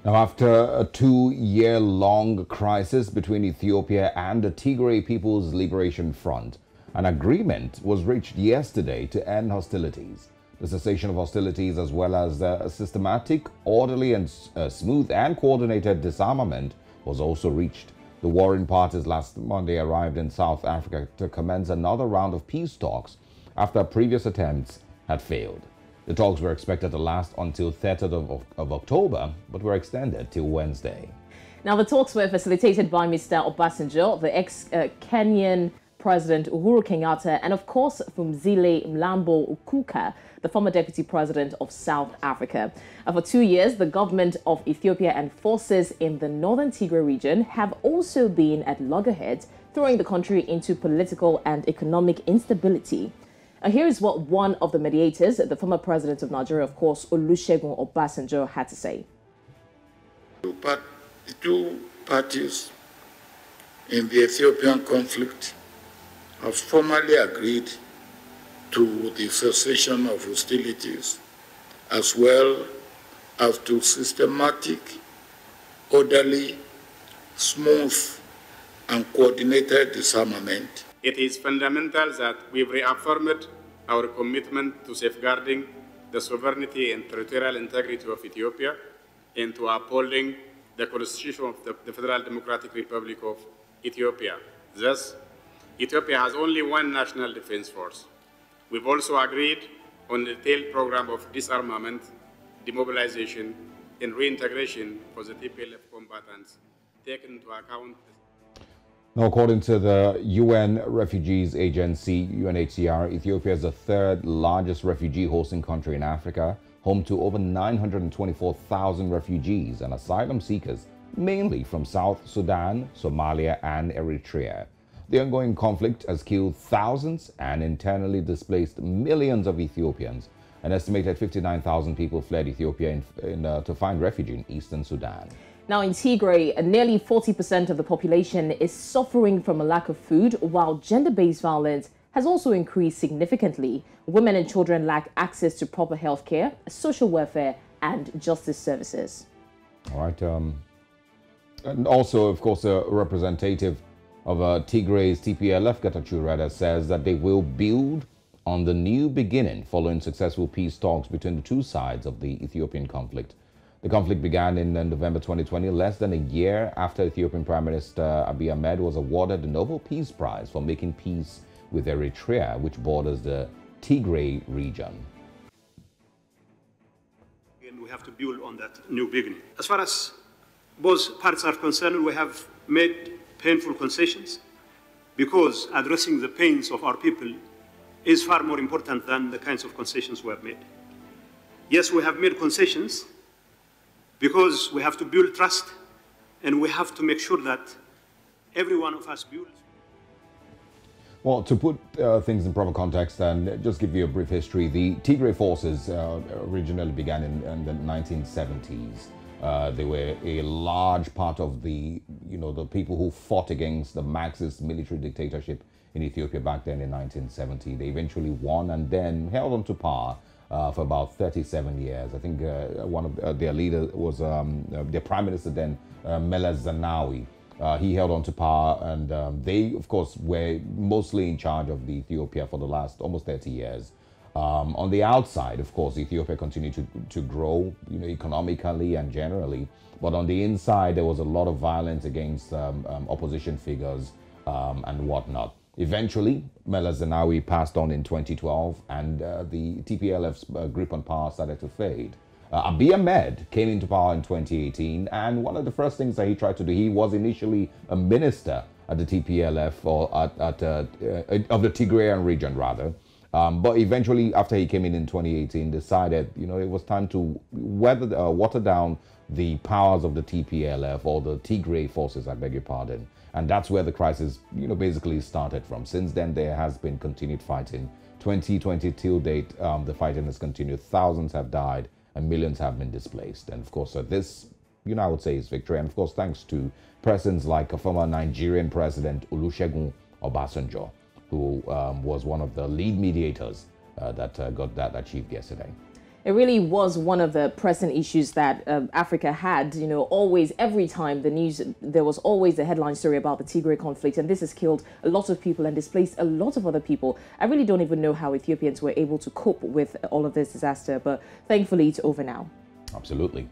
Now, after a 2-year-long crisis between Ethiopia and the Tigray People's Liberation Front, an agreement was reached yesterday to end hostilities. The cessation of hostilities, as well as a systematic, orderly, and smooth and coordinated disarmament, was also reached. The warring parties last Monday arrived in South Africa to commence another round of peace talks after previous attempts had failed. The talks were expected to last until 30th of October, but were extended till Wednesday. Now, the talks were facilitated by Mr. Obasanjo, the ex-Kenyan President Uhuru Kenyatta, and of course Phumzile Mlambo Ukuka, the former deputy president of South Africa. For 2 years, the government of Ethiopia and forces in the northern Tigray region have also been at loggerheads, throwing the country into political and economic instability. Here is what one of the mediators, the former president of Nigeria, of course, Olusegun Obasanjo, had to say. The two parties in the Ethiopian conflict have formally agreed to the cessation of hostilities, as well as to systematic, orderly, smooth, and coordinated disarmament. It is fundamental that we reaffirmed our commitment to safeguarding the sovereignty and territorial integrity of Ethiopia and to upholding the Constitution of the Federal Democratic Republic of Ethiopia. Thus, Ethiopia has only one national defense force. We've also agreed on a detailed program of disarmament, demobilization, and reintegration for the TPLF combatants, taking into account. Now, according to the UN Refugees Agency, UNHCR, Ethiopia is the third largest refugee hosting country in Africa, home to over 924,000 refugees and asylum seekers, mainly from South Sudan, Somalia, and Eritrea. The ongoing conflict has killed thousands and internally displaced millions of Ethiopians. An estimated 59,000 people fled Ethiopia to find refuge in eastern Sudan. Now, in Tigray, nearly 40% of the population is suffering from a lack of food, while gender-based violence has also increased significantly. Women and children lack access to proper health care, social welfare, and justice services. All right. And also, of course, a representative of Tigray's TPLF, Getachew Reda, says that they will build on the new beginning following successful peace talks between the two sides of the Ethiopian conflict. The conflict began in November 2020, less than a year after Ethiopian Prime Minister Abiy Ahmed was awarded the Nobel Peace Prize for making peace with Eritrea, which borders the Tigray region. And we have to build on that new beginning. As far as both parties are concerned, we have made painful concessions because addressing the pains of our people is far more important than the kinds of concessions we have made. Yes, we have made concessions because we have to build trust and we have to make sure that every one of us builds. Well, to put things in proper context and just give you a brief history, the Tigray forces originally began in the 1970s. They were a large part of the people who fought against the Marxist military dictatorship in Ethiopia back then in 1970. They eventually won and then held on to power for about 37 years. I think one of their leaders was their prime minister then, Meles Zenawi. He held on to power, and they, of course, were mostly in charge of the Ethiopia for the last almost 30 years. On the outside, of course, Ethiopia continued to grow, economically and generally. But on the inside, there was a lot of violence against opposition figures and whatnot. Eventually, Meles Zenawi passed on in 2012, and the TPLF's grip on power started to fade. Abiy Ahmed came into power in 2018, and one of the first things that he tried to do, he was initially a minister at the TPLF, or of the Tigrayan region, rather. But eventually, after he came in 2018, decided, it was time to water down the powers of the TPLF, or the Tigray forces, I beg your pardon. And that's where the crisis, basically started from. Since then, there has been continued fighting. 2020 till date, the fighting has continued. Thousands have died and millions have been displaced. And of course, this, I would say is victory. And of course, thanks to presidents like a former Nigerian president, Olusegun Obasanjo, who was one of the lead mediators that got that achieved yesterday. It really was one of the pressing issues that Africa had. You know, always, every time the news, there was always a headline story about the Tigray conflict, and this has killed a lot of people and displaced a lot of other people. I really don't even know how Ethiopians were able to cope with all of this disaster, but thankfully it's over now. Absolutely.